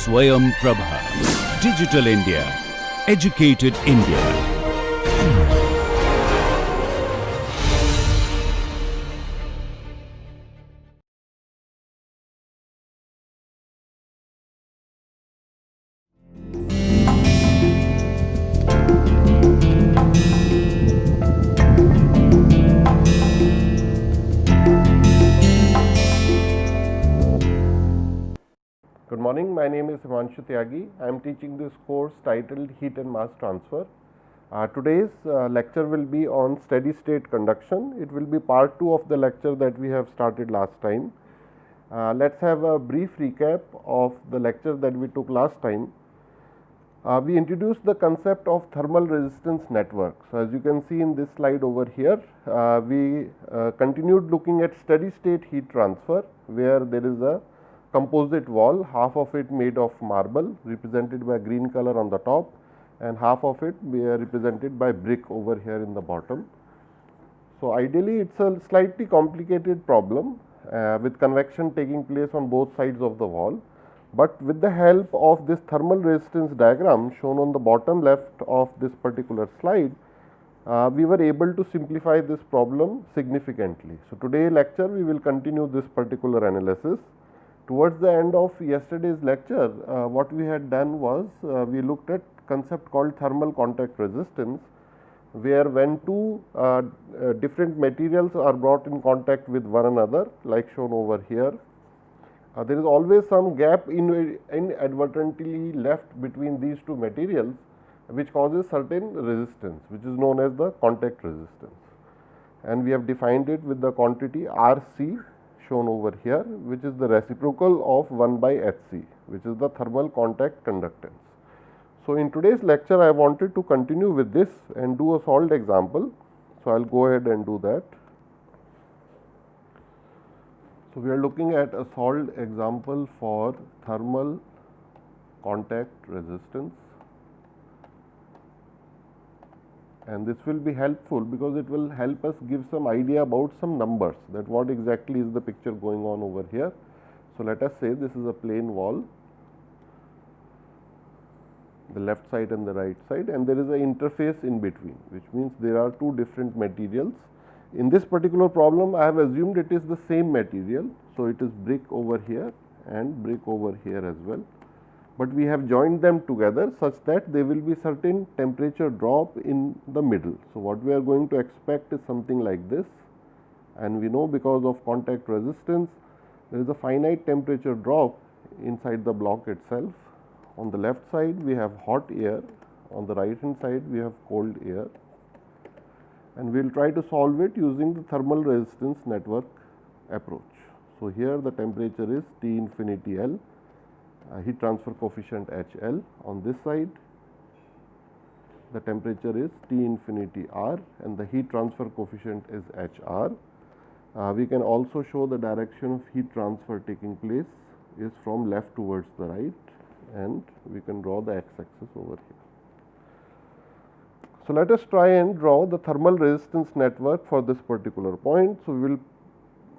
Swayam Prabha. Digital India. Educated India. Good morning, my name is Himanshu Tyagi. I am teaching this course titled Heat and Mass Transfer. Today's lecture will be on steady state conduction. It will be part 2 of the lecture that we have started last time. Let's have a brief recap of the lecture that we took last time. We introduced the concept of thermal resistance network. So, as you can see in this slide over here, we continued looking at steady state heat transfer, where there is a composite wall, half of it made of marble represented by green color on the top and half of it represented by brick over here in the bottom. So, ideally it is a slightly complicated problem with convection taking place on both sides of the wall, but with the help of this thermal resistance diagram shown on the bottom left of this particular slide, we were able to simplify this problem significantly. So, today lecture we will continue this particular analysis. Towards the end of yesterday's lecture, what we had done was we looked at concept called thermal contact resistance, where when two different materials are brought in contact with one another, like shown over here, there is always some gap inadvertently left between these two materials, which causes certain resistance, which is known as the contact resistance. And we have defined it with the quantity RC shown over here, which is the reciprocal of 1 by Hc, which is the thermal contact conductance. So, in today's lecture I wanted to continue with this and do a solved example. So, I will go ahead and do that. So, we are looking at a solved example for thermal contact resistance, and this will be helpful because it will help us give some idea about some numbers, that what exactly is the picture going on over here. So, let us say this is a plane wall, the left side and the right side, and there is an interface in between, which means there are two different materials. In this particular problem, I have assumed it is the same material. So, it is brick over here and brick over here as well, but we have joined them together such that there will be certain temperature drop in the middle. So, what we are going to expect is something like this, and we know because of contact resistance there is a finite temperature drop inside the block itself. On the left side we have hot air, on the right hand side we have cold air, and we will try to solve it using the thermal resistance network approach. So, here the temperature is T infinity L, heat transfer coefficient HL. On this side the temperature is T infinity R and the heat transfer coefficient is HR. We can also show the direction of heat transfer taking place is from left towards the right, and we can draw the x-axis over here. So, let us try and draw the thermal resistance network for this particular point. So, we will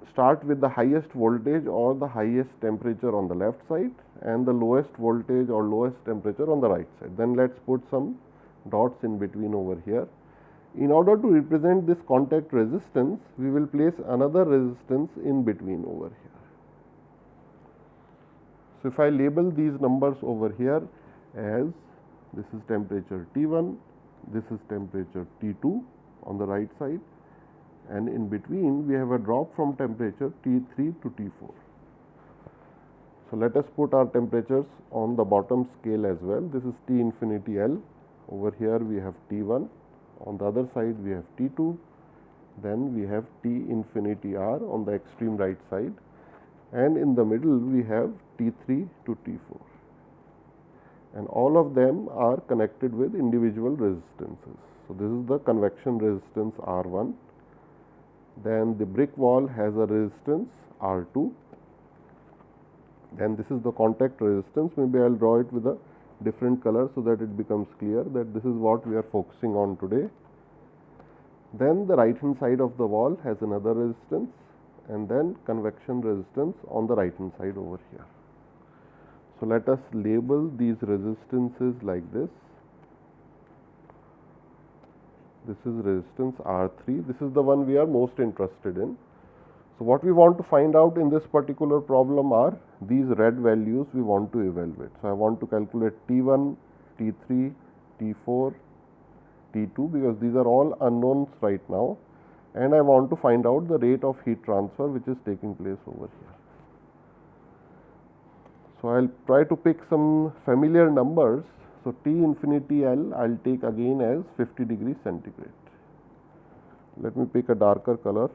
start with the highest voltage or the highest temperature on the left side and the lowest voltage or lowest temperature on the right side. Then let us put some dots in between over here. In order to represent this contact resistance, we will place another resistance in between over here. So, if I label these numbers over here as this is temperature T1, this is temperature T2 on the right side, and in between we have a drop from temperature T3 to T4. So, let us put our temperatures on the bottom scale as well. This is T infinity L, over here we have T1, on the other side we have T2, then we have T infinity R on the extreme right side, and in the middle we have T3 to T4, and all of them are connected with individual resistances. So, this is the convection resistance R1. Then the brick wall has a resistance R2, then this is the contact resistance. Maybe I will draw it with a different color so that it becomes clear that this is what we are focusing on today. Then the right hand side of the wall has another resistance, and then convection resistance on the right hand side over here. So, let us label these resistances like this. This is resistance R3, this is the one we are most interested in. So, what we want to find out in this particular problem are these red values we want to evaluate. So, I want to calculate T1, T3, T4, T2 because these are all unknowns right now, and I want to find out the rate of heat transfer which is taking place over here. So, I will try to pick some familiar numbers. So, T infinity L I will take again as 50 degrees centigrade. Let me pick a darker color.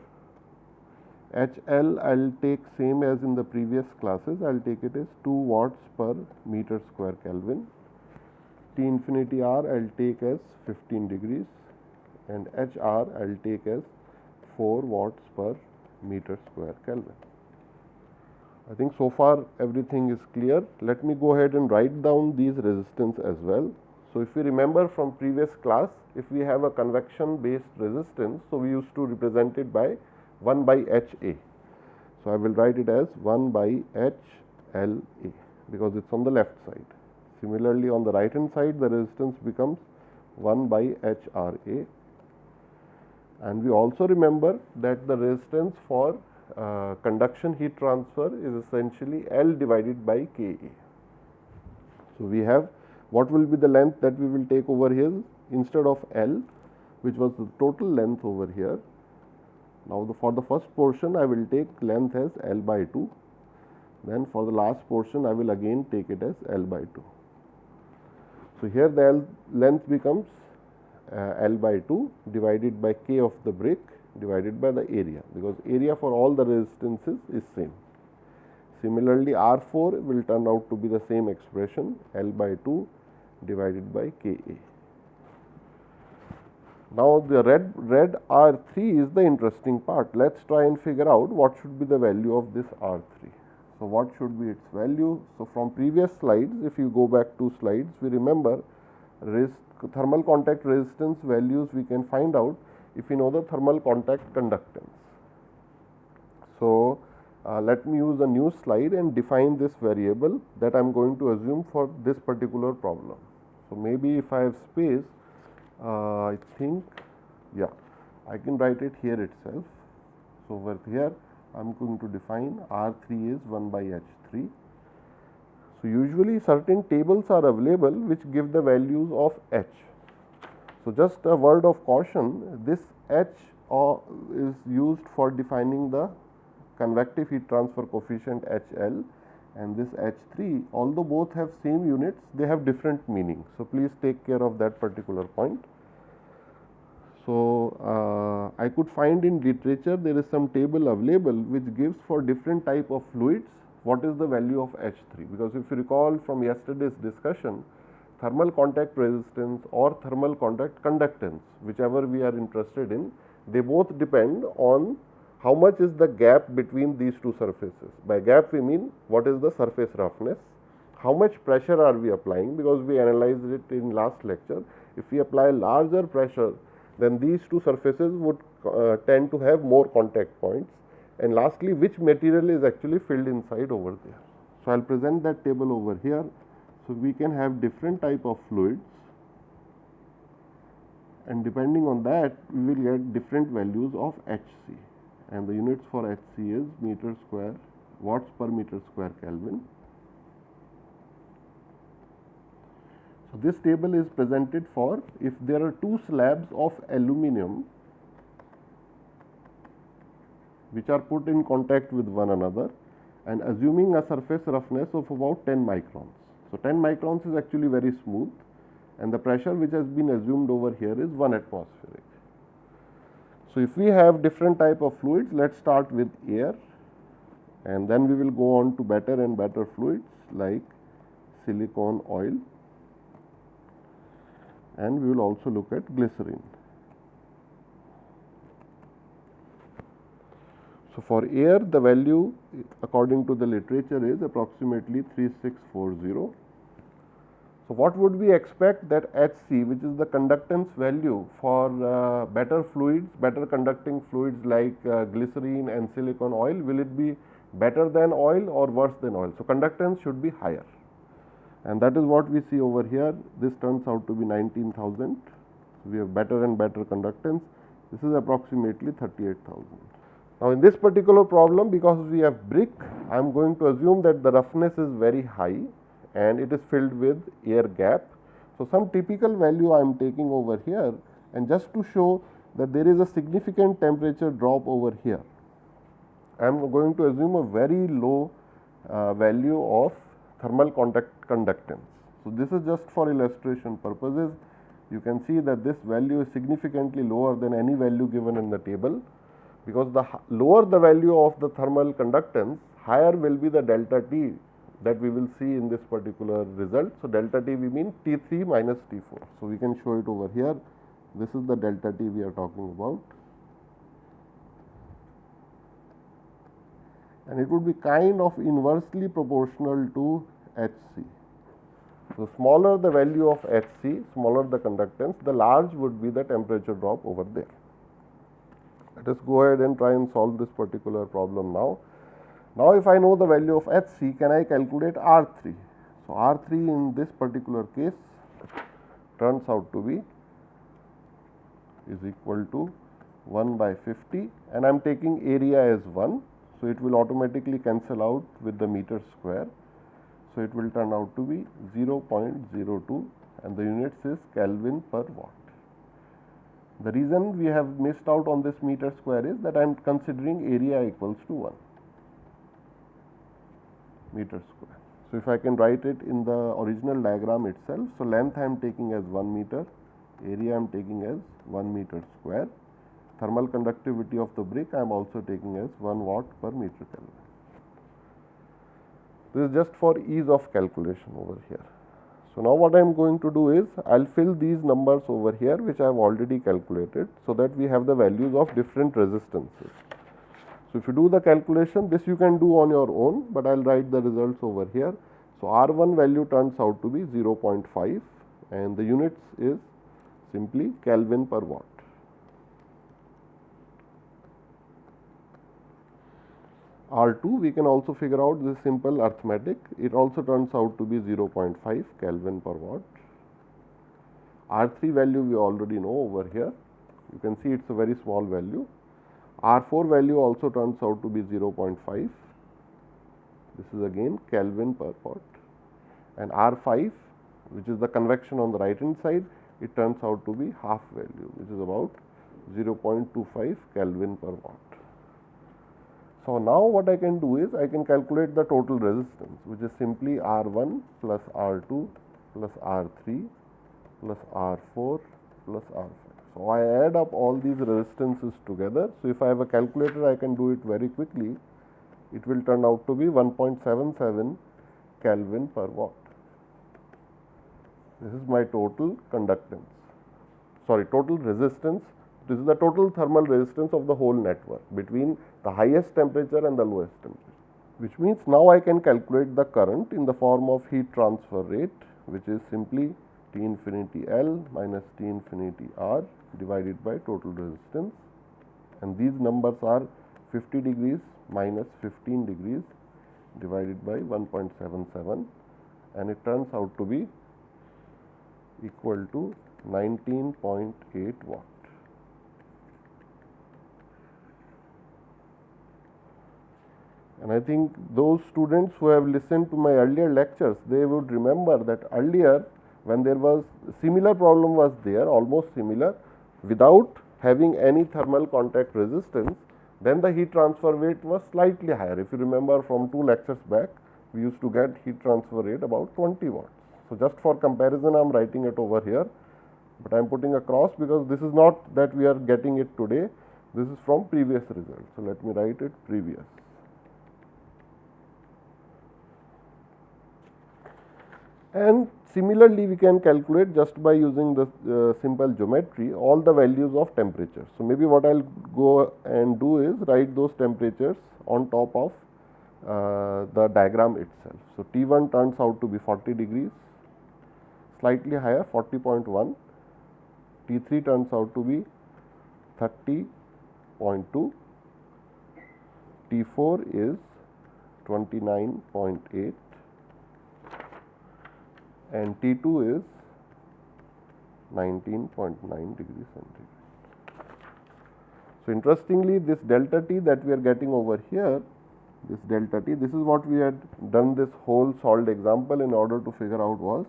HL I will take same as in the previous classes, I will take it as 2 watts per meter square Kelvin. T infinity R I will take as 15 degrees, and HR I will take as 4 watts per meter square Kelvin. I think so far everything is clear. Let me go ahead and write down these resistance as well. So, if you remember from previous class, if we have a convection based resistance, so we used to represent it by 1 by HA. So, I will write it as 1 by HLA because it is on the left side. Similarly, on the right hand side the resistance becomes 1 by HRA, and we also remember that the resistance for conduction heat transfer is essentially L divided by Ka. So, we have what will be the length that we will take over here instead of L, which was the total length over here. Now, for the first portion I will take length as L by 2, then for the last portion I will again take it as L by 2. So, here the L length becomes L by 2 divided by K of the brick divided by the area, because area for all the resistances is same. Similarly, R4 will turn out to be the same expression, L by 2 divided by Ka. Now, the red R3 is the interesting part. Let us try and figure out what should be the value of this R3. So, what should be its value? So, from previous slides, if you go back 2 slides, we remember thermal contact resistance values we can find out if you know the thermal contact conductance. So, let me use a new slide and define this variable that I am going to assume for this particular problem. So, maybe if I have space, I think I can write it here itself. So, over here I am going to define R3 is 1 by H3. So, usually certain tables are available which give the values of H. So, just a word of caution, this H is used for defining the convective heat transfer coefficient HL, and this H3, although both have same units, they have different meanings. So, please take care of that particular point. So, I could find in literature there is some table available which gives for different type of fluids what is the value of H3, because if you recall from yesterday's discussion, thermal contact resistance or thermal contact conductance, whichever we are interested in, they both depend on how much is the gap between these two surfaces. By gap we mean what is the surface roughness, how much pressure are we applying, because we analyzed it in last lecture. If we apply larger pressure, then these two surfaces would tend to have more contact points, and lastly which material is actually filled inside over there. So, I will present that table over here. So, we can have different type of fluids, and depending on that we will get different values of Hc, and the units for Hc is meter square watts per meter square Kelvin. So, this table is presented for if there are 2 slabs of aluminum which are put in contact with one another and assuming a surface roughness of about 10 microns. So, 10 microns is actually very smooth, and the pressure which has been assumed over here is 1 atmospheric. So, if we have different type of fluids, let us start with air, and then we will go on to better and better fluids like silicone oil, and we will also look at glycerine. So, for air the value according to the literature is approximately 3640. So, what would we expect that Hc, which is the conductance value for better fluids, better conducting fluids like glycerine and silicone oil, will it be better than oil or worse than oil? So, conductance should be higher. and that is what we see over here. This turns out to be 19,000. So we have better and better conductance. This is approximately 38,000. Now, in this particular problem, because we have brick, I am going to assume that the roughness is very high and it is filled with air gap. So, some typical value I am taking over here, and just to show that there is a significant temperature drop over here, I am going to assume a very low value of thermal conductance. So, this is just for illustration purposes. You can see that this value is significantly lower than any value given in the table, because the lower the value of the thermal conductance, higher will be the delta T that we will see in this particular result. So, delta T we mean T3 minus T4. So, we can show it over here. This is the delta T we are talking about, and it would be kind of inversely proportional to Hc. So, smaller the value of Hc, smaller the conductance, the large would be the temperature drop over there. Let us go ahead and try and solve this particular problem now. Now, if I know the value of Hc, can I calculate R3? So, R3 in this particular case turns out to be is equal to 1 by 50, and I am taking area as 1. So, it will automatically cancel out with the meter square. So, it will turn out to be 0.02, and the units is Kelvin per watt. The reason we have missed out on this meter square is that I am considering area equals to 1 meter square. So, if I can write it in the original diagram itself. So, length I am taking as 1 meter, area I am taking as 1 meter square, thermal conductivity of the brick I am also taking as 1 watt per meter Kelvin. This is just for ease of calculation over here. So, now what I am going to do is I will fill these numbers over here, which I have already calculated, so that we have the values of different resistances. So, if you do the calculation, this you can do on your own, but I will write the results over here. So, R1 value turns out to be 0.5, and the units is simply Kelvin per watt. R2 we can also figure out this simple arithmetic. It also turns out to be 0.5 Kelvin per watt. R3 value we already know over here. You can see it is a very small value. R4 value also turns out to be 0.5. This is again Kelvin per watt. And R5, which is the convection on the right hand side, it turns out to be half value, which is about 0.25 Kelvin per watt. So, now what I can do is I can calculate the total resistance, which is simply R1 plus R2 plus R3 plus R4 plus R5. So, I add up all these resistances together. So, if I have a calculator, I can do it very quickly. It will turn out to be 1.77 Kelvin per watt. This is my total conductance, total resistance. This is the total thermal resistance of the whole network between the highest temperature and the lowest temperature, which means now I can calculate the current in the form of heat transfer rate, which is simply T infinity L minus T infinity R divided by total resistance, and these numbers are 50 degrees minus 15 degrees divided by 1.77, and it turns out to be equal to 19.8 watt. And I think those students who have listened to my earlier lectures, they would remember that earlier when there was similar problem was there, almost similar, without having any thermal contact resistance, then the heat transfer rate was slightly higher. If you remember from 2 lectures back, we used to get heat transfer rate about 20 watts. So, just for comparison I am writing it over here, but I am putting a cross because this is not that we are getting it today, this is from previous results. So, let me write it previous. And similarly, we can calculate just by using the simple geometry all the values of temperatures. So, maybe what I will go and do is write those temperatures on top of the diagram itself. So, T1 turns out to be 40 degrees, slightly higher 40.1, T3 turns out to be 30.2, T4 is 29.8, and T2 is 19.9 degrees centigrade. So, interestingly, this delta T that we are getting over here, this delta T, this is what we had done this whole solved example in order to figure out was,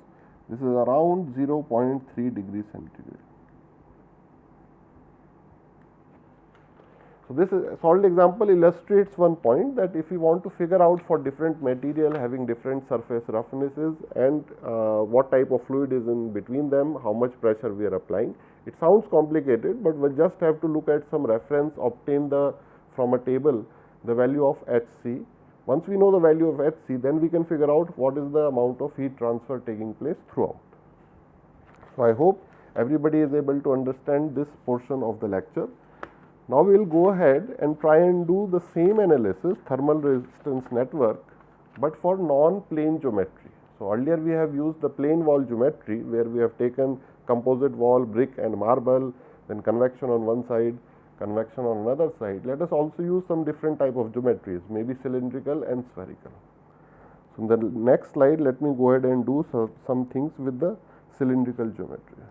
this is around 0.3 degrees centigrade. So, this solved example illustrates one point, that if we want to figure out for different material having different surface roughnesses and what type of fluid is in between them, how much pressure we are applying. It sounds complicated, but we just have to look at some reference, obtain from a table the value of Hc. Once we know the value of Hc, then we can figure out what is the amount of heat transfer taking place throughout. So, I hope everybody is able to understand this portion of the lecture. Now, we will go ahead and try and do the same analysis, thermal resistance network, but for non-plane geometry. So, earlier we have used the plane wall geometry, where we have taken composite wall, brick and marble, then convection on one side, convection on another side. Let us also use some different type of geometries, maybe cylindrical and spherical. So, in the next slide, let me go ahead and do some things with the cylindrical geometry.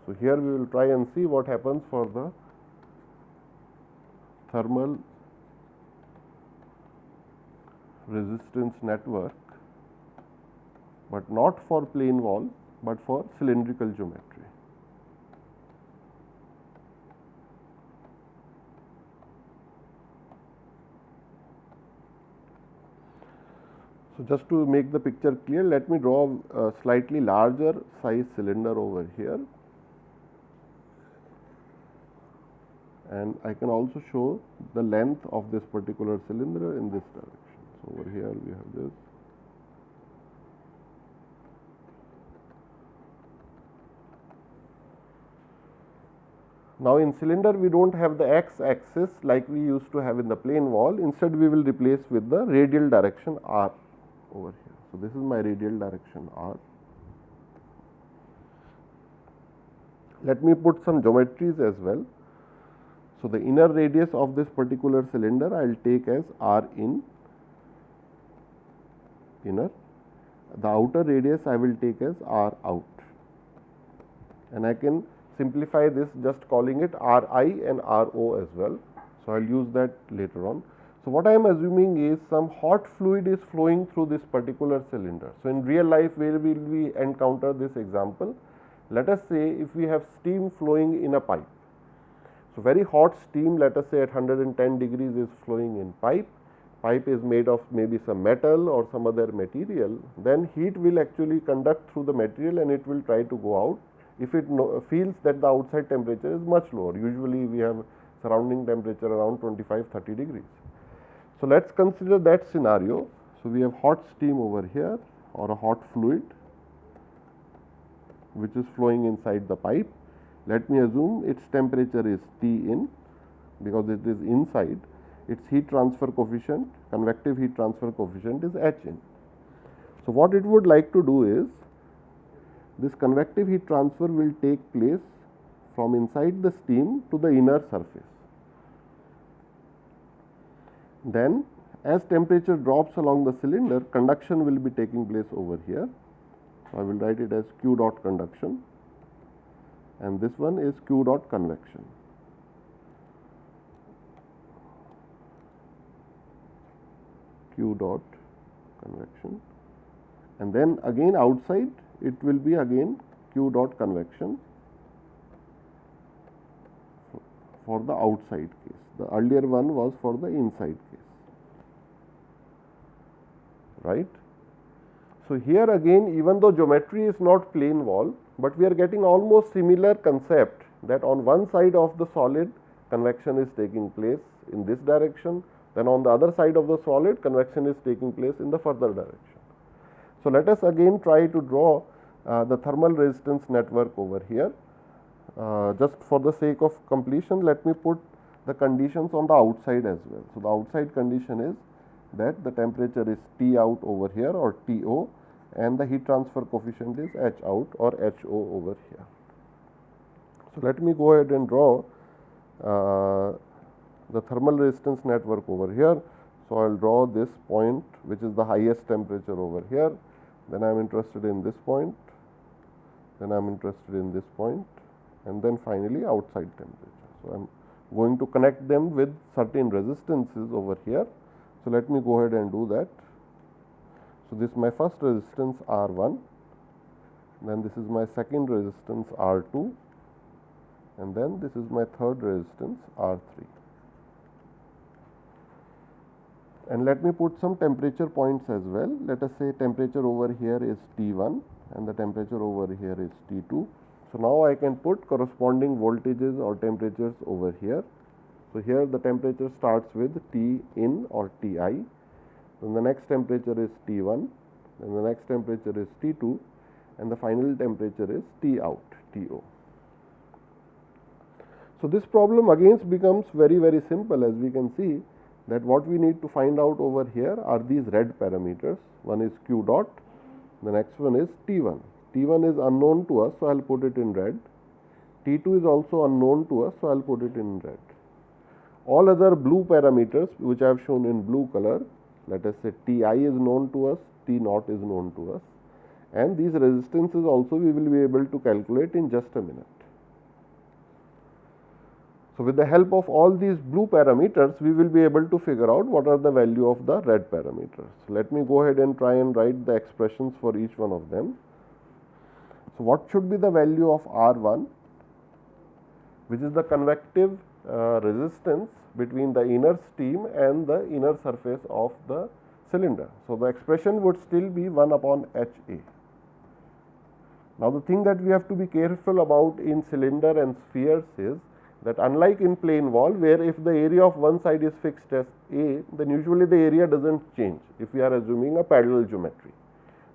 So, here we will try and see what happens for the thermal resistance network, but not for plane wall, but for cylindrical geometry. So, just to make the picture clear, let me draw a slightly larger size cylinder over here, and I can also show the length of this particular cylinder in this direction. So, over here we have this. Now, in cylinder we do not have the x axis like we used to have in the plane wall. Instead, we will replace with the radial direction r over here. So, this is my radial direction r. Let me put some geometries as well. So, the inner radius of this particular cylinder I will take as r in inner, the outer radius I will take as r out, and I can simplify this just calling it Ri and Ro as well. So, I will use that later on. So, what I am assuming is some hot fluid is flowing through this particular cylinder. So, in real life, where will we encounter this example? Let us say if we have steam flowing in a pipe. So, very hot steam, let us say at 110 degrees is flowing in pipe. Pipe is made of maybe some metal or some other material, then heat will actually conduct through the material and it will try to go out. If it feels that the outside temperature is much lower, usually we have surrounding temperature around 25-30 degrees. So, let us consider that scenario. So, we have hot steam over here or a hot fluid which is flowing inside the pipe. Let me assume its temperature is T in, because it is inside. Its heat transfer coefficient, convective heat transfer coefficient is H in. So, what it would like to do is, this convective heat transfer will take place from inside the steam to the inner surface. Then, as temperature drops along the cylinder, conduction will be taking place over here. So, I will write it as Q dot conduction, and this one is Q dot convection. Q dot convection, and then again outside it will be again Q dot convection for the outside case. The earlier one was for the inside case, right. So, here again, even though geometry is not plane wall, but we are getting almost similar concept, that on one side of the solid convection is taking place in this direction, then on the other side of the solid convection is taking place in the further direction. So, let us again try to draw the thermal resistance network over here. Just for the sake of completion, let me put the conditions on the outside as well. So, the outside condition is that the temperature is T out over here or TO, and the heat transfer coefficient is H out or HO over here. So, let me go ahead and draw the thermal resistance network over here. So, I will draw this point which is the highest temperature over here. then I am interested in this point, then I am interested in this point, and then finally outside temperature. So, I am going to connect them with certain resistances over here. So, let me go ahead and do that. So, this is my first resistance R 1, then this is my second resistance R 2, and then this is my third resistance R 3. And let me put some temperature points as well. Let us say temperature over here is T1 and the temperature over here is T2. So, now I can put corresponding voltages or temperatures over here. So, here the temperature starts with T in or Ti, then the next temperature is T1, then the next temperature is T2, and the final temperature is T out, To. So, this problem again becomes very simple, as we can see that what we need to find out over here are these red parameters. One is Q dot, the next one is T1. T1 is unknown to us, so I will put it in red. T2 is also unknown to us, so I will put it in red. All other blue parameters which I have shown in blue color, let us say Ti is known to us, T naught is known to us, and these resistances also we will be able to calculate in just a minute. So, with the help of all these blue parameters, we will be able to figure out what are the value of the red parameters. So, let me go ahead and try and write the expressions for each one of them. So, what should be the value of R1, which is the convective resistance between the inner steam and the inner surface of the cylinder. So, the expression would still be 1 upon HA. Now, the thing that we have to be careful about in cylinder and spheres is that unlike in plane wall, where if the area of one side is fixed as A, then usually the area does not change if we are assuming a parallel geometry.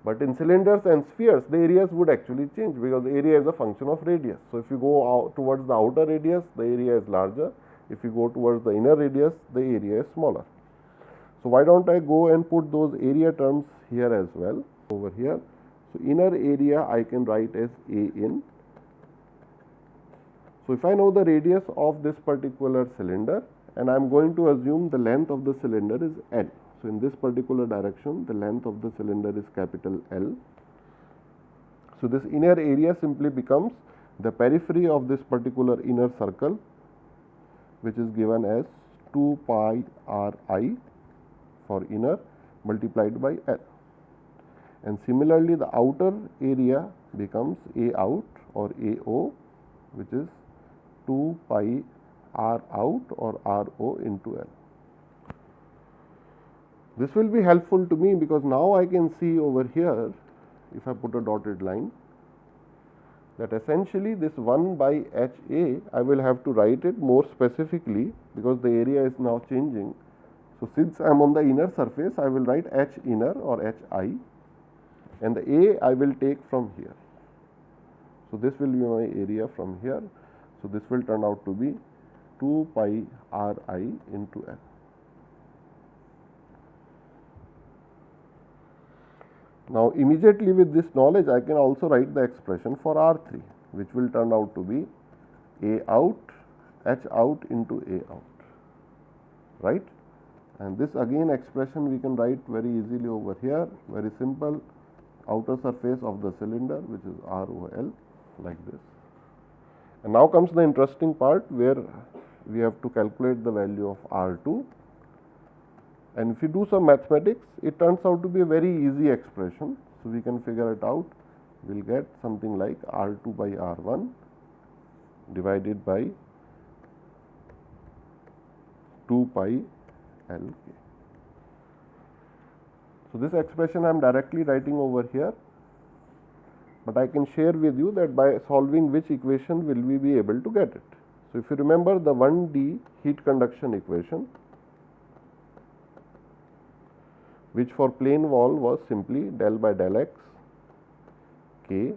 But in cylinders and spheres, the areas would actually change, because the area is a function of radius. So, if you go out towards the outer radius, the area is larger. If you go towards the inner radius, the area is smaller. So, why don't I go and put those area terms here as well over here. So, inner area I can write as A in. So, if I know the radius of this particular cylinder, and I am going to assume the length of the cylinder is L. So, in this particular direction, the length of the cylinder is capital L. So, this inner area simply becomes the periphery of this particular inner circle, which is given as 2 pi r I for inner multiplied by L. And similarly, the outer area becomes A out or AO, which is 2 pi R out or RO into L. This will be helpful to me, because now I can see over here, if I put a dotted line, that essentially this 1 by HA, I will have to write it more specifically, because the area is now changing. So, since I am on the inner surface, I will write H inner or HI, and the A I will take from here. So, this will be my area from here. So, this will turn out to be 2 pi r I into L. Now, immediately with this knowledge, I can also write the expression for R3, which will turn out to be A out H out into A out, right. And this again expression we can write very easily over here, very simple, outer surface of the cylinder, which is ROL, like this. And now comes the interesting part, where we have to calculate the value of R2. And if you do some mathematics, it turns out to be a very easy expression. So, we can figure it out. We will get something like R2 by R1 divided by 2 pi Lk. So, this expression I am directly writing over here, but I can share with you that by solving which equation will we be able to get it. So, if you remember the 1D heat conduction equation, which for plane wall was simply del by del x K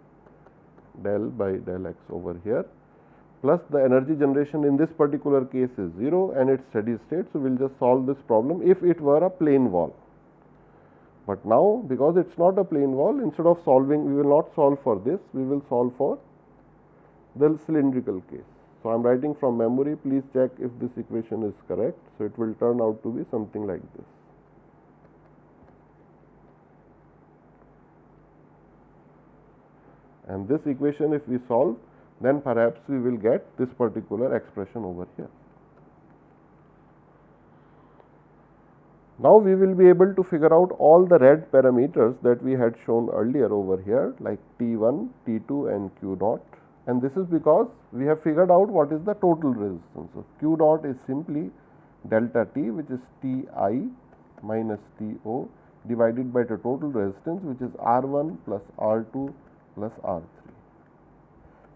del by del x over here, plus the energy generation in this particular case is 0 and its steady state. So, we will just solve this problem if it were a plane wall. But now, because it is not a plane wall, instead of solving, we will not solve for this, we will solve for the cylindrical case. So, I am writing from memory, please check if this equation is correct. So, it will turn out to be something like this. and this equation if we solve, then perhaps we will get this particular expression over here. Now, we will be able to figure out all the red parameters that we had shown earlier over here, like T1, T2 and Q naught, and this is because we have figured out what is the total resistance. So, Q naught is simply delta T, which is Ti minus To divided by the total resistance, which is R1 plus R2 plus R3,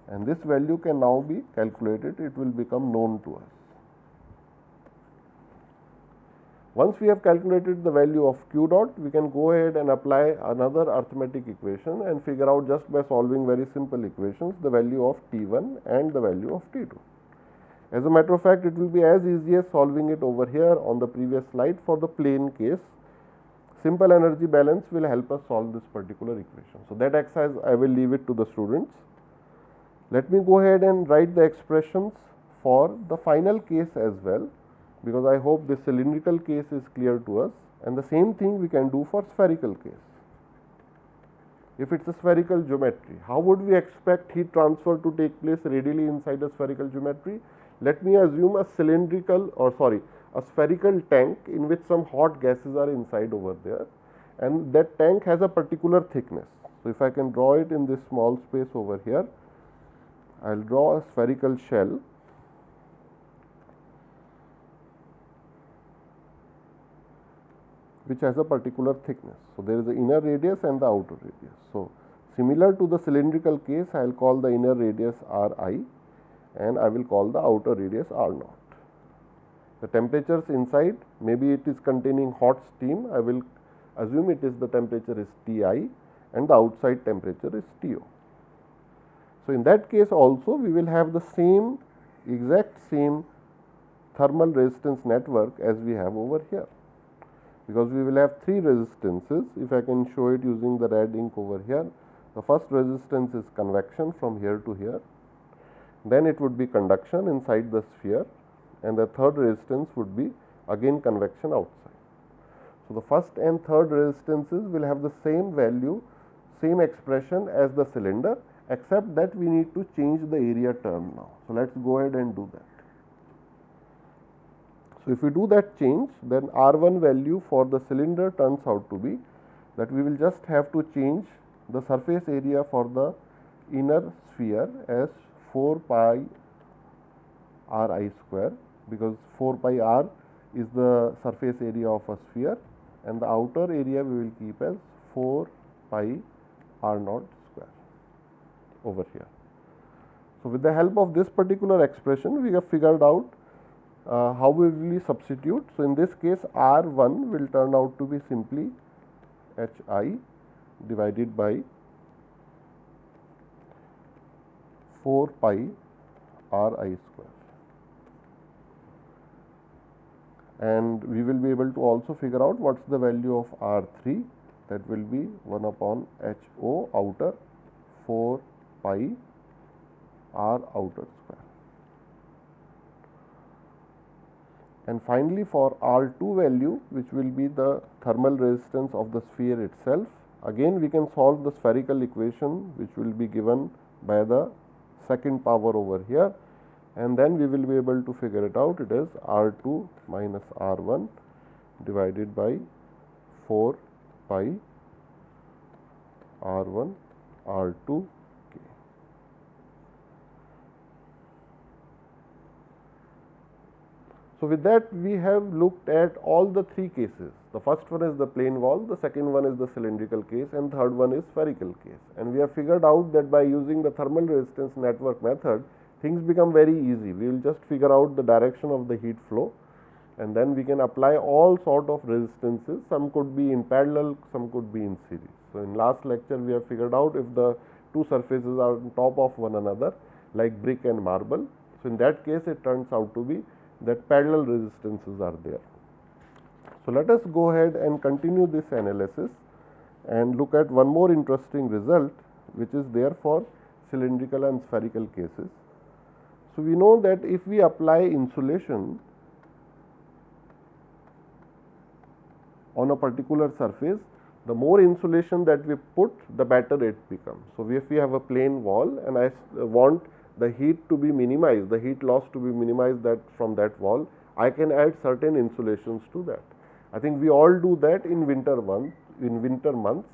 and this value can now be calculated. It will become known to us. Once we have calculated the value of Q dot, we can go ahead and apply another arithmetic equation and figure out, just by solving very simple equations, the value of T1 and the value of T2. As a matter of fact, it will be as easy as solving it over here on the previous slide for the plane case. Simple energy balance will help us solve this particular equation. So, that exercise I will leave it to the students. Let me go ahead and write the expressions for the final case as well, because I hope this cylindrical case is clear to us, and the same thing we can do for spherical case. If it is a spherical geometry, how would we expect heat transfer to take place radially inside a spherical geometry? Let me assume a a spherical tank in which some hot gases are inside over there, and that tank has a particular thickness. So, if I can draw it in this small space over here, I will draw a spherical shell which has a particular thickness. So, there is the inner radius and the outer radius. So, similar to the cylindrical case, I will call the inner radius Ri and I will call the outer radius R naught. The temperatures inside, maybe it is containing hot steam, I will assume it is the temperature is Ti and the outside temperature is To. So, in that case also we will have the exact same thermal resistance network as we have over here, because we will have three resistances. If I can show it using the red ink over here, the first resistance is convection from here to here, then it would be conduction inside the sphere, and the third resistance would be again convection outside. So, the first and third resistances will have the same value, same expression as the cylinder, except that we need to change the area term now. So, let us go ahead and do that. So, if we do that change, then R1 value for the cylinder turns out to be that we will just have to change the surface area for the inner sphere as 4 pi Ri square, because 4 pi r is the surface area of a sphere, and the outer area we will keep as 4 pi r naught square over here. So, with the help of this particular expression, we have figured out how we will substitute. So, in this case R1 will turn out to be simply Hi divided by 4 pi Ri square, and we will be able to also figure out what is the value of R3, that will be 1 upon Ho outer 4 pi R outer square. And finally, for R2 value, which will be the thermal resistance of the sphere itself, again we can solve the spherical equation, which will be given by the second power over here, and then we will be able to figure it out. It is R2 minus R1 divided by 4 pi R1 R2 K. So, with that we have looked at all the three cases. The first one is the plane wall, the second one is the cylindrical case, and third one is spherical case. And we have figured out that by using the thermal resistance network method, things become very easy. We will just figure out the direction of the heat flow, and then we can apply all sort of resistances. Some could be in parallel, some could be in series. So, in last lecture we have figured out if the two surfaces are on top of one another, like brick and marble. So, in that case it turns out to be that parallel resistances are there. So, let us go ahead and continue this analysis and look at one more interesting result, which is there for cylindrical and spherical cases. So, we know that if we apply insulation on a particular surface, the more insulation that we put, the better it becomes. So, if we have a plain wall and I want the heat to be minimized, the heat loss to be minimized that from that wall, I can add certain insulations to that. I think we all do that in winter months.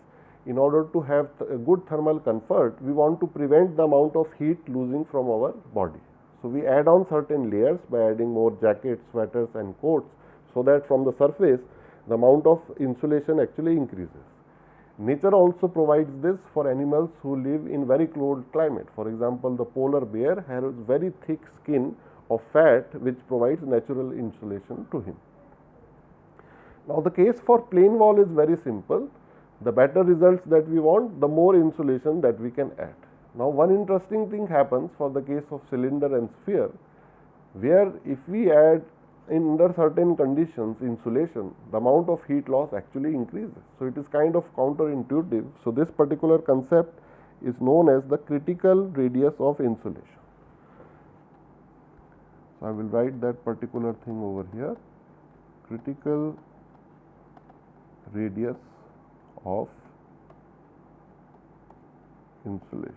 In order to have a good thermal comfort, we want to prevent the amount of heat losing from our body. So, we add on certain layers by adding more jackets, sweaters and coats, so that from the surface the amount of insulation actually increases. Nature also provides this for animals who live in very cold climate. For example, the polar bear has very thick skin of fat which provides natural insulation to him. Now, the case for plain wall is very simple. The better results that we want, the more insulation that we can add. Now, one interesting thing happens for the case of cylinder and sphere, where if we add under certain conditions insulation, the amount of heat loss actually increases. So, it is kind of counterintuitive. So, this particular concept is known as the critical radius of insulation. So, I will write that particular thing over here, critical radius of insulation.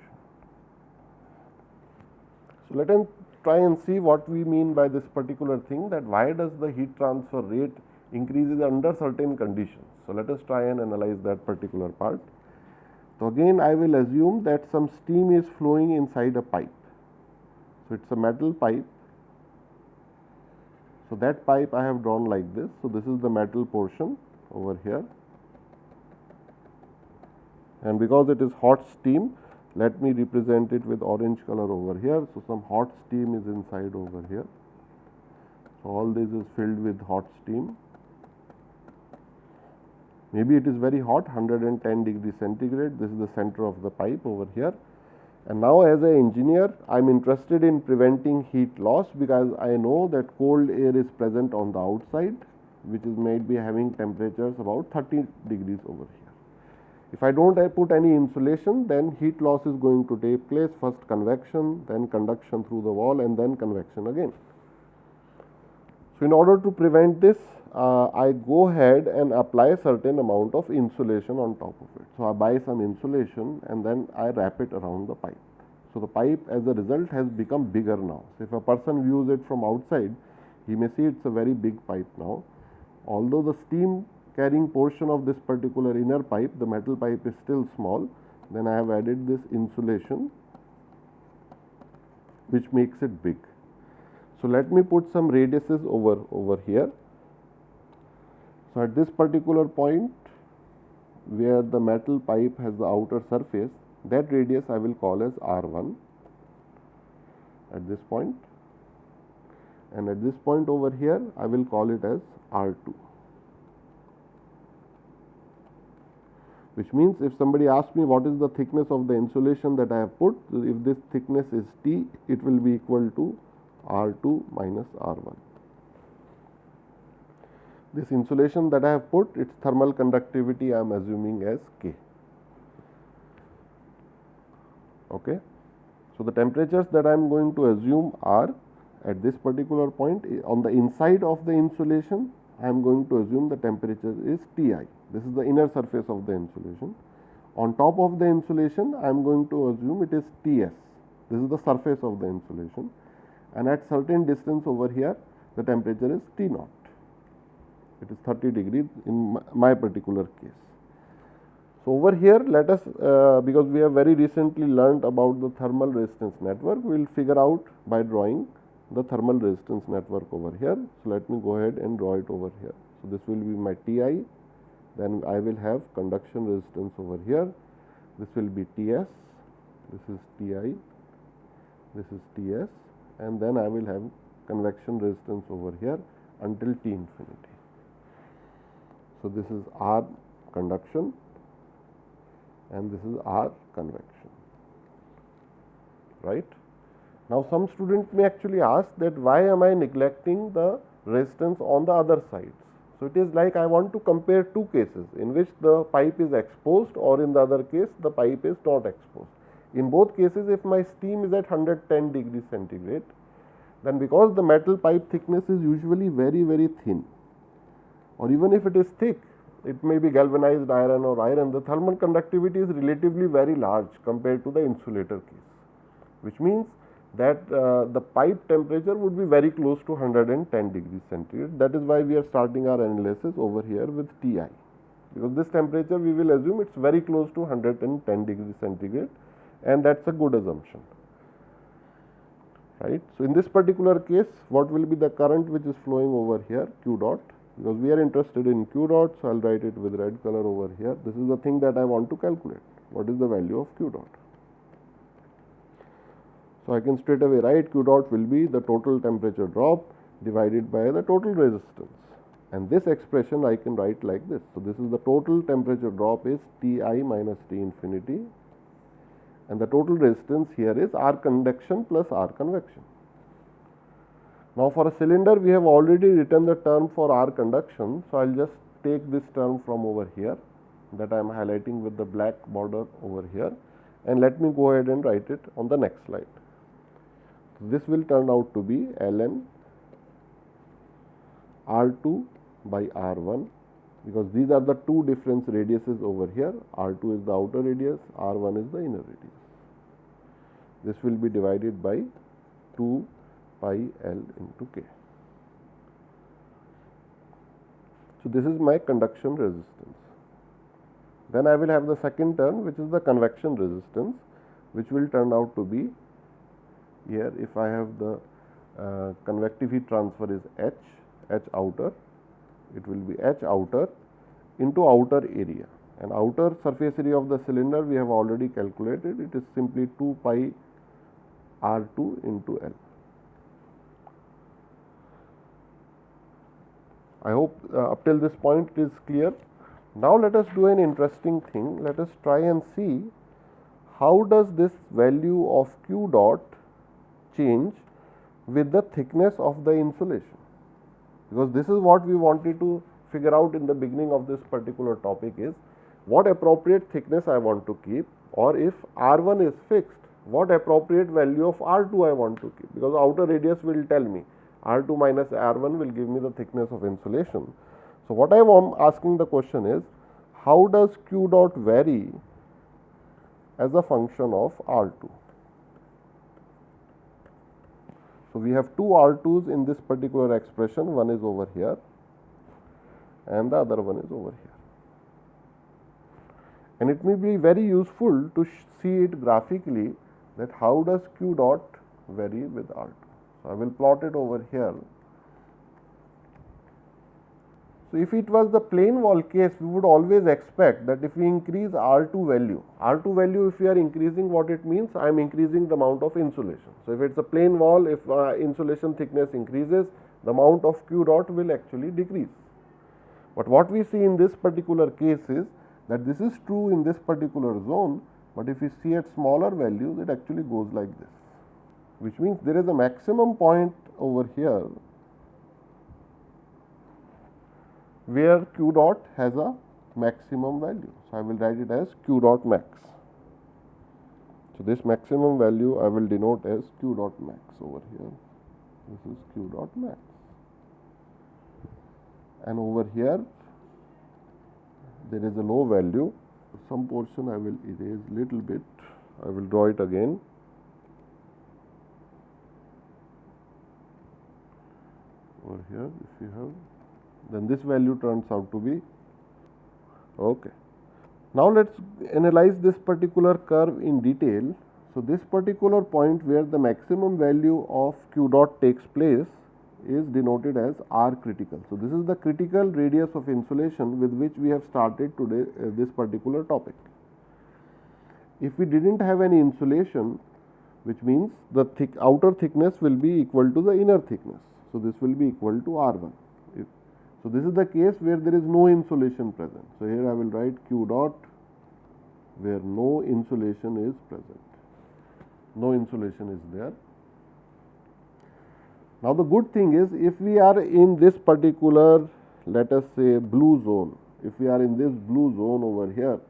So, let us try and see what we mean by this particular thing, that why does the heat transfer rate increases under certain conditions. So, let us try and analyze that particular part. So, again I will assume that some steam is flowing inside a pipe. So, it is a metal pipe. So, that pipe I have drawn like this. So, this is the metal portion over here, and because it is hot steam, let me represent it with orange color over here. So, some hot steam is inside over here. So, all this is filled with hot steam. Maybe it is very hot, 110 degree centigrade. This is the center of the pipe over here. And now, as an engineer, I am interested in preventing heat loss, because I know that cold air is present on the outside, which is maybe having temperatures about 30 degrees over here. If I do not put any insulation, then heat loss is going to take place, first convection, then conduction through the wall, and then convection again. So, in order to prevent this, I go ahead and apply certain amount of insulation on top of it. So, I buy some insulation and then I wrap it around the pipe. So, the pipe as a result has become bigger now. So, if a person views it from outside, he may see it is a very big pipe now. Although the steam carrying portion of this particular inner pipe, the metal pipe, is still small, then I have added this insulation which makes it big. So, let me put some radiuses over here. So, at this particular point where the metal pipe has the outer surface, that radius I will call as R1 at this point, and at this point over here I will call it as R2. Which means, if somebody asks me what is the thickness of the insulation that I have put, if this thickness is T, it will be equal to R2 minus R1. This insulation that I have put, its thermal conductivity I am assuming as K. Okay. So, the temperatures that I am going to assume are, at this particular point, on the inside of the insulation, I am going to assume the temperature is Ti. This is the inner surface of the insulation. On top of the insulation, I am going to assume it is Ts. This is the surface of the insulation, and at certain distance over here, the temperature is T naught. It is 30 degrees in my particular case. So, over here, let us, because we have very recently learnt about the thermal resistance network, we will figure out by drawing the thermal resistance network over here. So, let me go ahead and draw it over here. So, this will be my Ti, then I will have conduction resistance over here, this will be Ts, this is Ti, this is Ts, and then I will have convection resistance over here until T infinity. So, this is R conduction and this is R convection, right. Now, some students may actually ask that why am I neglecting the resistance on the other sides. So, it is like I want to compare two cases in which the pipe is exposed, or in the other case the pipe is not exposed. In both cases, if my steam is at 110 degrees centigrade, then because the metal pipe thickness is usually very thin, or even if it is thick, it may be galvanized iron or iron, the thermal conductivity is relatively very large compared to the insulator case, which means that the pipe temperature would be very close to 110 degrees centigrade. That is why we are starting our analysis over here with Ti, because this temperature we will assume it is very close to 110 degrees centigrade, and that is a good assumption, right. So, in this particular case, what will be the current which is flowing over here, Q dot, because we are interested in Q dot. So, I will write it with red color over here. This is the thing that I want to calculate. What is the value of Q dot? So, I can straight away write Q dot will be the total temperature drop divided by the total resistance, and this expression I can write like this. So, this is the total temperature drop is Ti minus T infinity, and the total resistance here is R conduction plus R convection. Now, for a cylinder we have already written the term for R conduction. So, I will just take this term from over here that I am highlighting with the black border over here, and let me go ahead and write it on the next slide. This will turn out to be ln R2 by R1, because these are the two difference radiuses over here. R2 is the outer radius, R1 is the inner radius. This will be divided by 2 pi L into K. So, this is my conduction resistance. Then I will have the second term, which is the convection resistance, which will turn out to be here, if I have the convective heat transfer is H outer, it will be H outer into outer area, and outer surface area of the cylinder we have already calculated. It is simply 2 pi R2 into L. I hope up till this point it is clear. Now, let us do an interesting thing. Let us try and see how does this value of Q dot change with the thickness of the insulation, because this is what we wanted to figure out in the beginning of this particular topic, is what appropriate thickness I want to keep, or if R1 is fixed, what appropriate value of R2 I want to keep, because outer radius will tell me, R2 minus R1 will give me the thickness of insulation. So, what I am asking the question is, how does Q dot vary as a function of R2? So, we have two R2s in this particular expression, one is over here and the other one is over here, and it may be very useful to see it graphically, that how does Q dot vary with R2. So, I will plot it over here. So, if it was the plain wall case, we would always expect that if we increase R2 value if we are increasing, what it means, I am increasing the amount of insulation. So, if it is a plain wall, if insulation thickness increases, the amount of Q dot will actually decrease. But what we see in this particular case is that this is true in this particular zone, but if we see at smaller values, it actually goes like this, which means there is a maximum point over here where Q dot has a maximum value. So, I will write it as Q dot max. So, this maximum value I will denote as Q dot max over here. This is Q dot max, and over here there is a low value. Some portion I will erase little bit. I will draw it again. Over here, if you have, then this value turns out to be okay. Now, let us analyze this particular curve in detail. So, this particular point where the maximum value of Q dot takes place is denoted as R critical. So, this is the critical radius of insulation with which we have started today this particular topic. If we did not have any insulation, which means the outer thickness will be equal to the inner thickness. So, this will be equal to R1. So, this is the case where there is no insulation present. So, here I will write Q dot where no insulation is present, no insulation is there. Now, the good thing is, if we are in this particular, let us say, blue zone, if we are in this blue zone over here,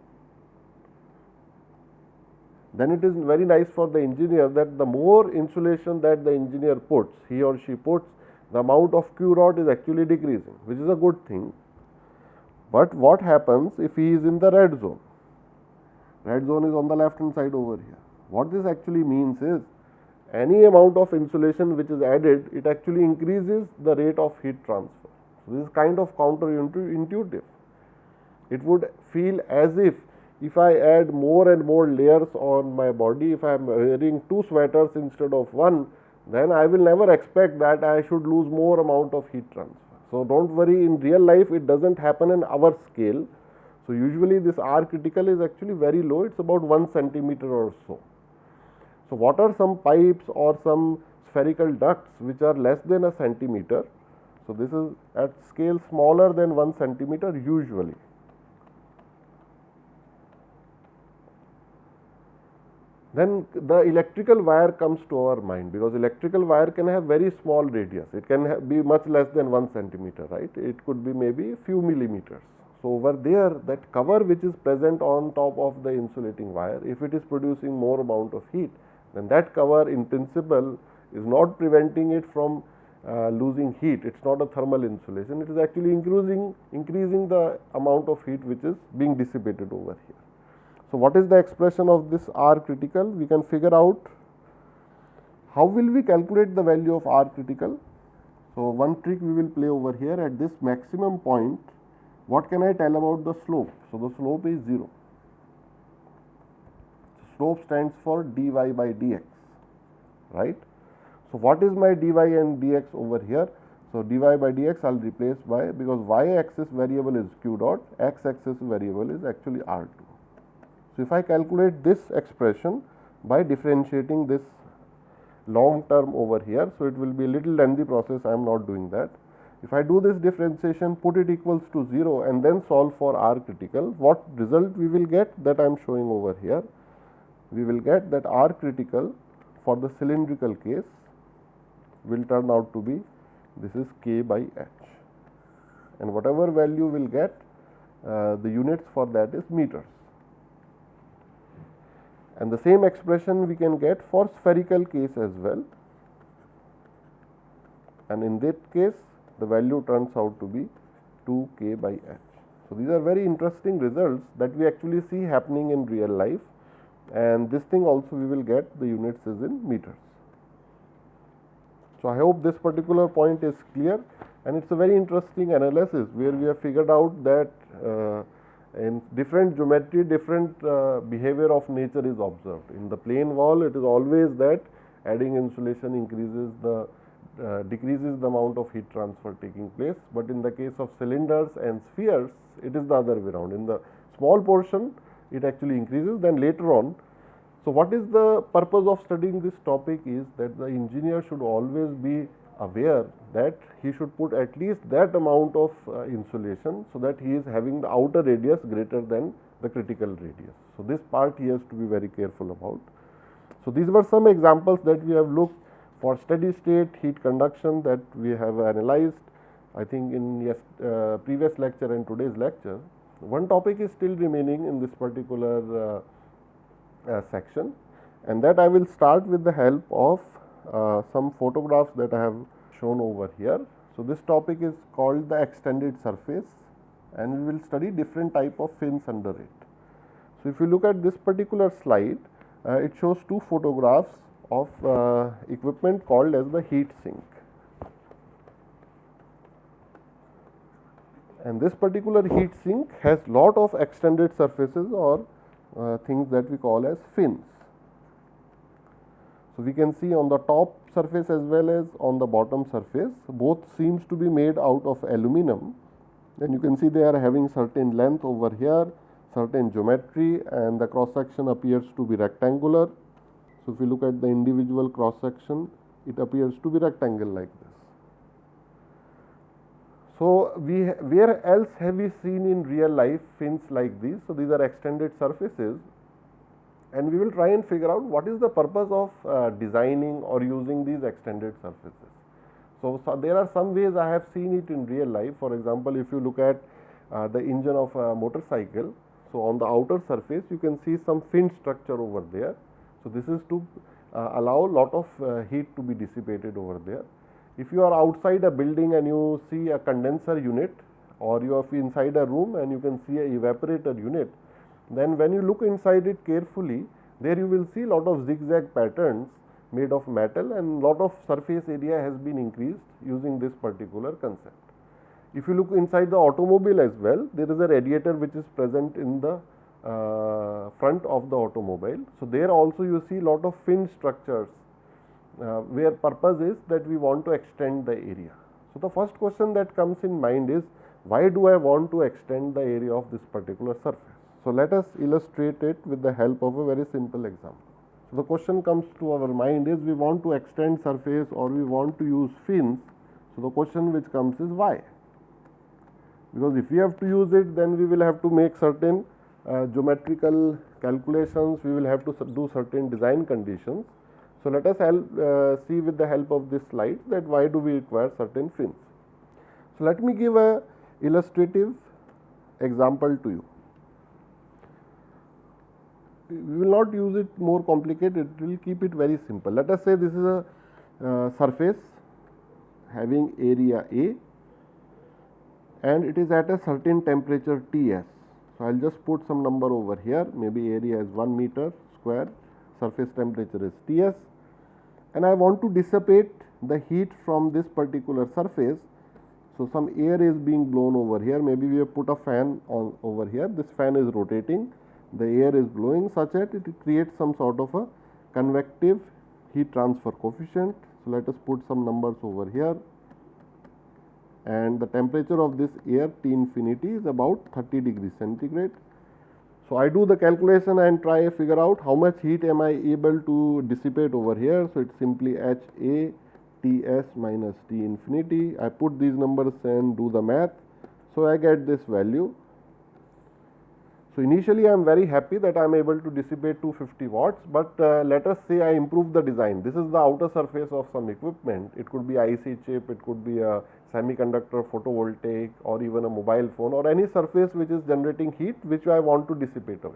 then it is very nice for the engineer that the more insulation that the engineer puts, he or she puts, the amount of Q dot is actually decreasing, which is a good thing. But what happens if he is in the red zone? Red zone is on the left hand side over here. What this actually means is, any amount of insulation which is added, it actually increases the rate of heat transfer. So, this is kind of counterintuitive. It would feel as if I add more and more layers on my body, if I am wearing 2 sweaters instead of 1, then I will never expect that I should lose more amount of heat transfer. So, do not worry, in real life it does not happen in our scale. So, usually this R critical is actually very low, it is about 1 centimeter or so. So, what are some pipes or some spherical ducts which are less than a centimeter? So, this is at scale smaller than 1 centimeter usually. Then the electrical wire comes to our mind, because electrical wire can have very small radius. It can be much less than 1 centimeter, right? It could be maybe few millimeters. So, over there, that cover which is present on top of the insulating wire, if it is producing more amount of heat, then that cover in principle is not preventing it from losing heat. It is not a thermal insulation, it is actually increasing the amount of heat which is being dissipated over here. So, what is the expression of this R critical? We can figure out. How will we calculate the value of R critical? So, one trick we will play over here. At this maximum point, what can I tell about the slope? So, the slope is 0. Slope stands for dy by dx, right? So, what is my dy and dx over here? So, dy by dx I will replace by, because y axis variable is q dot, x axis variable is actually R2. So, if I calculate this expression by differentiating this long term over here, so it will be a little lengthy process, I am not doing that. If I do this differentiation, put it equals to 0 and then solve for R critical, what result we will get, that I am showing over here? We will get that R critical for the cylindrical case will turn out to be, this is K by H, and whatever value we will get, the units for that is meters. And the same expression we can get for spherical case as well, and in that case the value turns out to be 2 K by H. So, these are very interesting results that we actually see happening in real life, and this thing also we will get the units is in meters. So, I hope this particular point is clear, and it is a very interesting analysis where we have figured out that in different geometry, different behavior of nature is observed. In the plane wall, it is always that adding insulation increases the decreases the amount of heat transfer taking place, but in the case of cylinders and spheres, it is the other way around. In the small portion, it actually increases, then later on. So, what is the purpose of studying this topic is that the engineer should always be aware that he should put at least that amount of insulation, so that he is having the outer radius greater than the critical radius. So, this part he has to be very careful about. So, these were some examples that we have looked for steady state heat conduction that we have analyzed, I think in previous lecture and today's lecture. One topic is still remaining in this particular section, and that I will start with the help of some photographs that I have shown over here. So, this topic is called the extended surface, and we will study different type of fins under it. So, if you look at this particular slide, it shows 2 photographs of equipment called as the heat sink. And this particular heat sink has lot of extended surfaces or things that we call as fins. So, we can see on the top surface as well as on the bottom surface, both seems to be made out of aluminum. Then you can see they are having certain length over here, certain geometry, and the cross section appears to be rectangular. So, if you look at the individual cross section, it appears to be rectangle like this. So, where else have we seen in real life fins like these? So, these are extended surfaces, and we will try and figure out what is the purpose of designing or using these extended surfaces. So, there are some ways I have seen it in real life. For example, if you look at the engine of a motorcycle, so on the outer surface you can see some fin structure over there. So, this is to allow lot of heat to be dissipated over there. If you are outside a building and you see a condenser unit or you are inside a room and you can see a evaporator unit, then when you look inside it carefully, there you will see lot of zigzag patterns made of metal, and lot of surface area has been increased using this particular concept. If you look inside the automobile as well, there is a radiator which is present in the front of the automobile. So there also you see lot of fin structures where purpose is that we want to extend the area. So the first question that comes in mind is, why do I want to extend the area of this particular surface? So let us illustrate it with the help of a very simple example. So the question comes to our mind is, we want to extend surface or we want to use fins. So the question which comes is why? Because if we have to use it, then we will have to make certain geometrical calculations, we will have to do certain design conditions. So let us see with the help of this slide that why do we require certain fins. So let me give a illustrative example to you. We will not use it more complicated, we will keep it very simple. Let us say this is a surface having area A and it is at a certain temperature Ts. So I will just put some number over here, maybe area is 1 meter square, surface temperature is Ts, and I want to dissipate the heat from this particular surface. So some air is being blown over here, maybe we have put a fan on over here, this fan is rotating, the air is blowing such that it creates some sort of a convective heat transfer coefficient. So let us put some numbers over here, and the temperature of this air T infinity is about 30 degrees centigrade. So I do the calculation and try to figure out how much heat am I able to dissipate over here. So it's simply HA Ts minus T infinity. I put these numbers and do the math. So I get this value. So initially I am very happy that I am able to dissipate 250 watts, but let us say I improve the design. This is the outer surface of some equipment. It could be IC chip, it could be a semiconductor, photovoltaic, or even a mobile phone, or any surface which is generating heat which I want to dissipate away.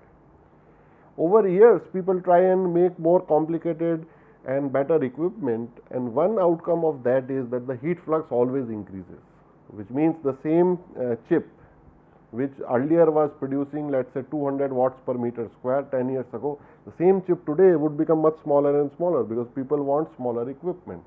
Over years people try and make more complicated and better equipment, and one outcome of that is that the heat flux always increases, which means the same chip which earlier was producing, let us say 200 watts per meter square 10 years ago, the same chip today would become much smaller and smaller because people want smaller equipment.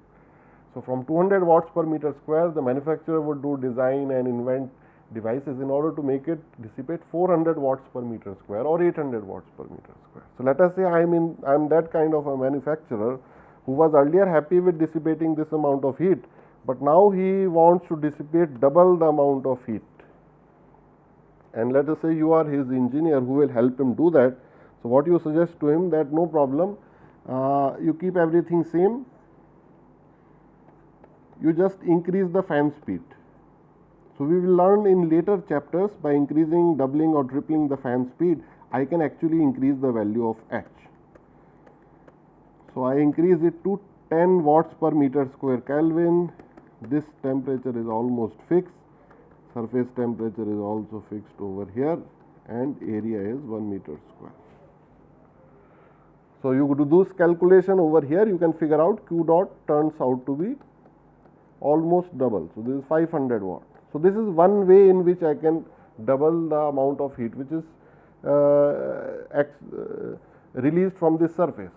So from 200 watts per meter square, the manufacturer would do design and invent devices in order to make it dissipate 400 watts per meter square or 800 watts per meter square. So let us say I am that kind of a manufacturer who was earlier happy with dissipating this amount of heat, but now he wants to dissipate double the amount of heat. And let us say you are his engineer who will help him do that. So what you suggest to him that no problem, you keep everything same, you just increase the fan speed. So we will learn in later chapters, by increasing, doubling or tripling the fan speed, I can actually increase the value of H. So I increase it to 10 watts per meter square Kelvin. This temperature is almost fixed. Surface temperature is also fixed over here, and area is 1 meter square. So you do this calculation over here, you can figure out Q dot turns out to be almost double. So this is 500 watt. So this is one way in which I can double the amount of heat which is released from this surface.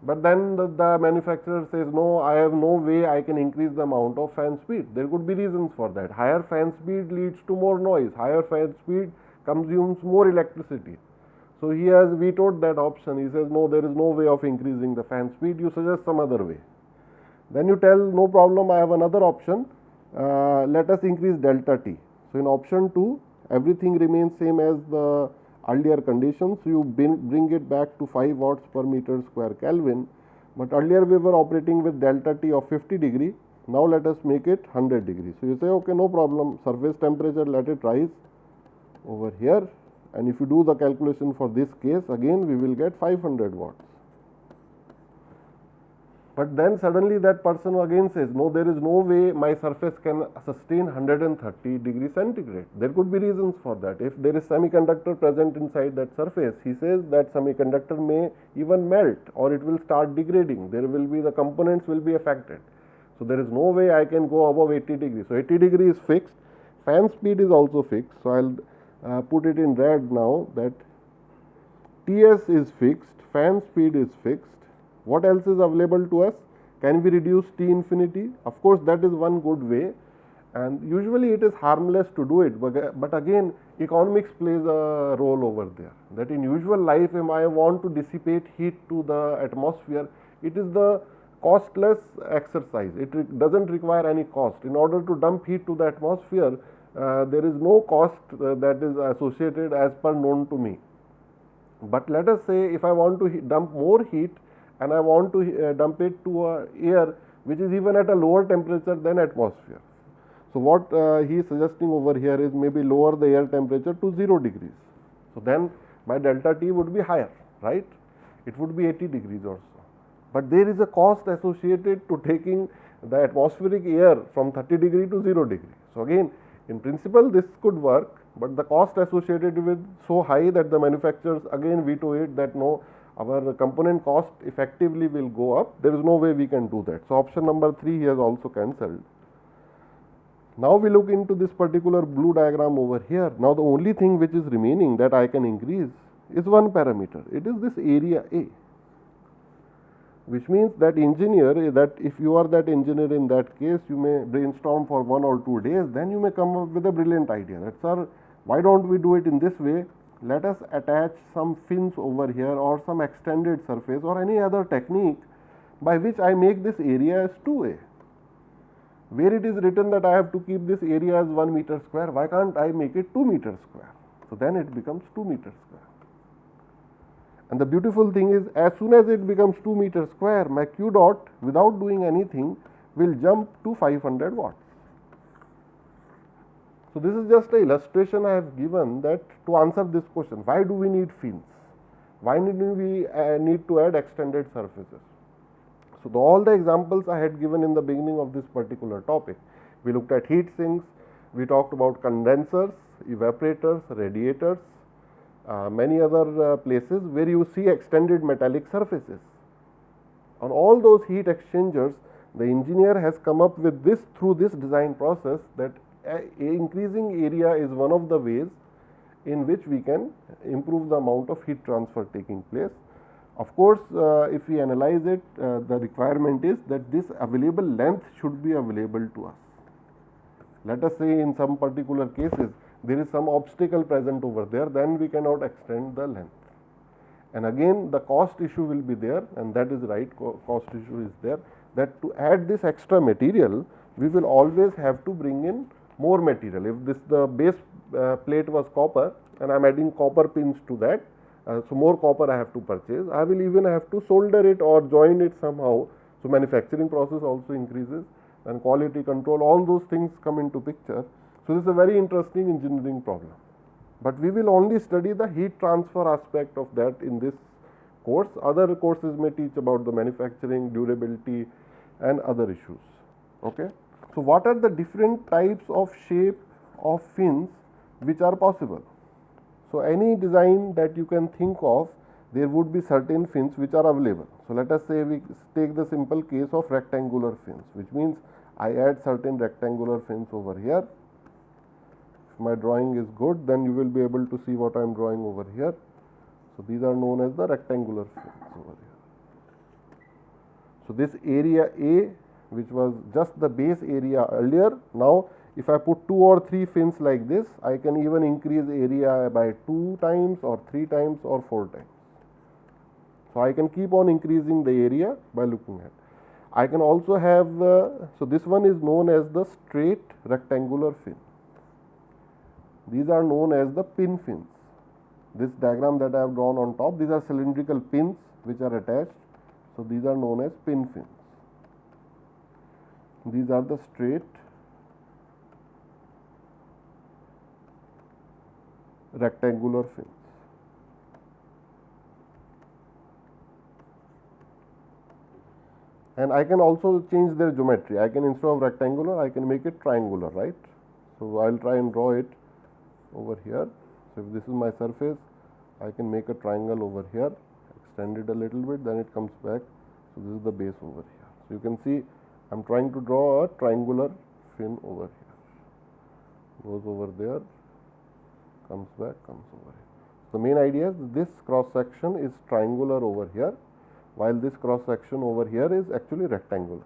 But then the manufacturer says, no, I have no way I can increase the amount of fan speed. There could be reasons for that. Higher fan speed leads to more noise. Higher fan speed consumes more electricity. So he has vetoed that option. He says, no, there is no way of increasing the fan speed. You suggest some other way. Then you tell, no problem, I have another option. Let us increase delta T. So in option 2, everything remains same as the earlier conditions. So you bring it back to 5 watts per meter square Kelvin, but earlier we were operating with delta T of 50 degree. Now let us make it 100 degree. So you say, okay, no problem, surface temperature let it rise over here, and if you do the calculation for this case, again we will get 500 watts. But then suddenly that person again says, no, there is no way my surface can sustain 130 degree centigrade. There could be reasons for that. If there is semiconductor present inside that surface, he says that semiconductor may even melt or it will start degrading. There will be, the components will be affected. So there is no way I can go above 80 degrees. So 80 degree is fixed. Fan speed is also fixed. So I'll put it in red now, that Ts is fixed, fan speed is fixed. What else is available to us? Can we reduce T infinity? Of course, that is one good way, and usually it is harmless to do it, but again economics plays a role over there, that in usual life if I want to dissipate heat to the atmosphere, it is the costless exercise. It doesn't require any cost. In order to dump heat to the atmosphere, there is no cost that is associated as per known to me. But let us say if I want to dump more heat and I want to dump it to air which is even at a lower temperature than atmosphere. So what he is suggesting over here is maybe lower the air temperature to 0 degrees. So then my delta T would be higher, right? It would be 80 degrees or so. But there is a cost associated to taking the atmospheric air from 30 degree to 0 degree. So again, in principle this could work, but the cost associated with so high that the manufacturers again veto it, that no, our component cost effectively will go up. There is no way we can do that. So option number 3 he has also cancelled. Now we look into this particular blue diagram over here. Now the only thing which is remaining that I can increase is one parameter. It is this area A, which means that engineer, that if you are that engineer in that case, you may brainstorm for 1 or 2 days, then you may come up with a brilliant idea that, sir, why don't we do it in this way? Let us attach some fins over here or some extended surface or any other technique by which I make this area as 2A. Where it is written that I have to keep this area as 1 meter square, why can't I make it 2 meters square? So then it becomes 2 meters square. And the beautiful thing is, as soon as it becomes 2 meters square, my Q dot without doing anything will jump to 500 watts. So this is just an illustration I have given that to answer this question, why do we need fins? Why do we need to add extended surfaces? So all the examples I had given in the beginning of this particular topic, we looked at heat sinks, we talked about condensers, evaporators, radiators, many other places where you see extended metallic surfaces. On all those heat exchangers, the engineer has come up with this through this design process, that increasing area is one of the ways in which we can improve the amount of heat transfer taking place. Of course, if we analyze it, the requirement is that this available length should be available to us. Let us say in some particular cases there is some obstacle present over there, then we cannot extend the length. And again the cost issue will be there, and that is right, cost issue is there, that to add this extra material we will always have to bring in more material. If the base plate was copper and I am adding copper pins to that, so more copper I have to purchase. I will even have to solder it or join it somehow. So manufacturing process also increases, and quality control, all those things come into picture. So this is a very interesting engineering problem. But we will only study the heat transfer aspect of that in this course. Other courses may teach about the manufacturing, durability and other issues. Okay. So what are the different types of shape of fins which are possible? So any design that you can think of, there would be certain fins which are available. So let us say we take the simple case of rectangular fins, which means I add certain rectangular fins over here. If my drawing is good, then you will be able to see what I am drawing over here. So these are known as the rectangular fins over here. So this area A, which was just the base area earlier, now if I put 2 or 3 fins like this, I can even increase area by 2 times or 3 times or 4 times. So I can keep on increasing the area by looking at. I can also have, so this one is known as the straight rectangular fin. These are known as the pin fins. This diagram that I have drawn on top, these are cylindrical pins which are attached. So these are known as pin fins. These are the straight rectangular fins. And I can also change their geometry. I can, instead of rectangular, I can make it triangular, right? So I will try and draw it over here. So if this is my surface, I can make a triangle over here, extend it a little bit, then it comes back. So this is the base over here. So you can see I am trying to draw a triangular fin over here. goes over there, comes back, comes over here. The main idea is this cross section is triangular over here, while this cross section over here is actually rectangular.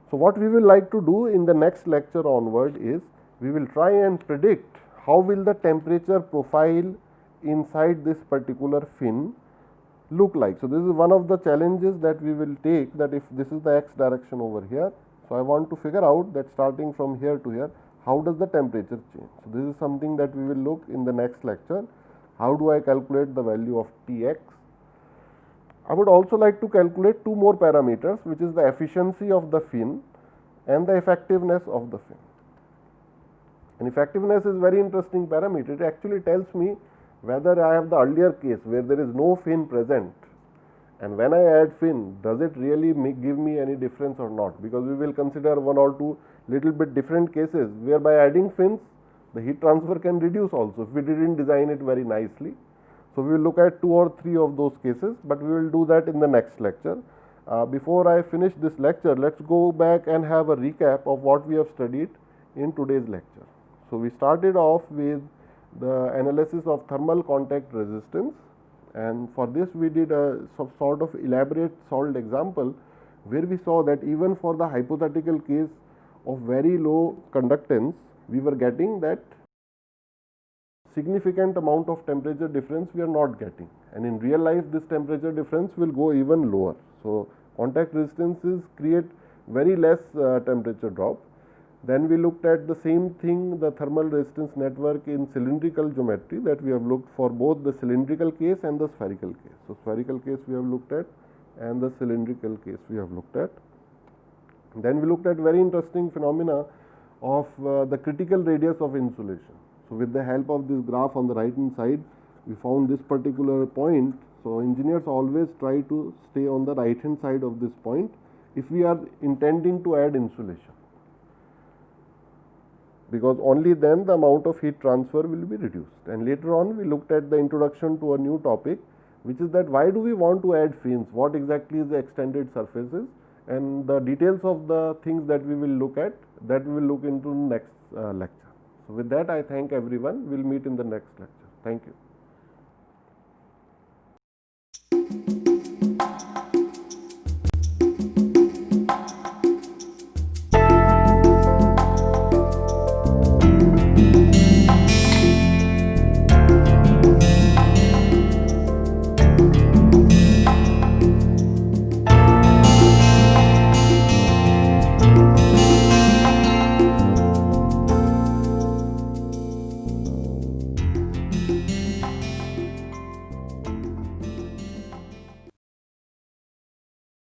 So, what we will like to do in the next lecture onward is we will try and predict how will the temperature profile inside this particular fin look like. So, this is one of the challenges that we will take, that if this is the x direction over here. So, I want to figure out that starting from here to here, how does the temperature change. So, this is something that we will look in the next lecture. How do I calculate the value of Tx? I would also like to calculate two more parameters, which is the efficiency of the fin and the effectiveness of the fin. And effectiveness is very interesting parameter. It actually tells me whether I have the earlier case where there is no fin present, and when I add fin, does it really give me any difference or not, because we will consider one or two little bit different cases where by adding fins the heat transfer can reduce also if we didn't design it very nicely. So, we will look at 2 or 3 of those cases, but we will do that in the next lecture. Before I finish this lecture, let us go back and have a recap of what we have studied in today's lecture. So, we started off with the analysis of thermal contact resistance, and for this we did a sort of elaborate solved example where we saw that even for the hypothetical case of very low conductance, we were getting that significant amount of temperature difference we are not getting, and in real life this temperature difference will go even lower. So, contact resistances create very less temperature drop. Then we looked at the same thing, the thermal resistance network in cylindrical geometry, that we have looked for both the cylindrical case and the spherical case. So, spherical case we have looked at and the cylindrical case we have looked at. Then we looked at very interesting phenomena of the critical radius of insulation. So, with the help of this graph on the right hand side, we found this particular point. So, engineers always try to stay on the right hand side of this point if we are intending to add insulation, because only then the amount of heat transfer will be reduced. And later on we looked at the introduction to a new topic, which is that why do we want to add fins, what exactly is the extended surfaces, and the details of the things that we will look at, that we will look into next lecture. So, with that I thank everyone. We will meet in the next lecture. Thank you.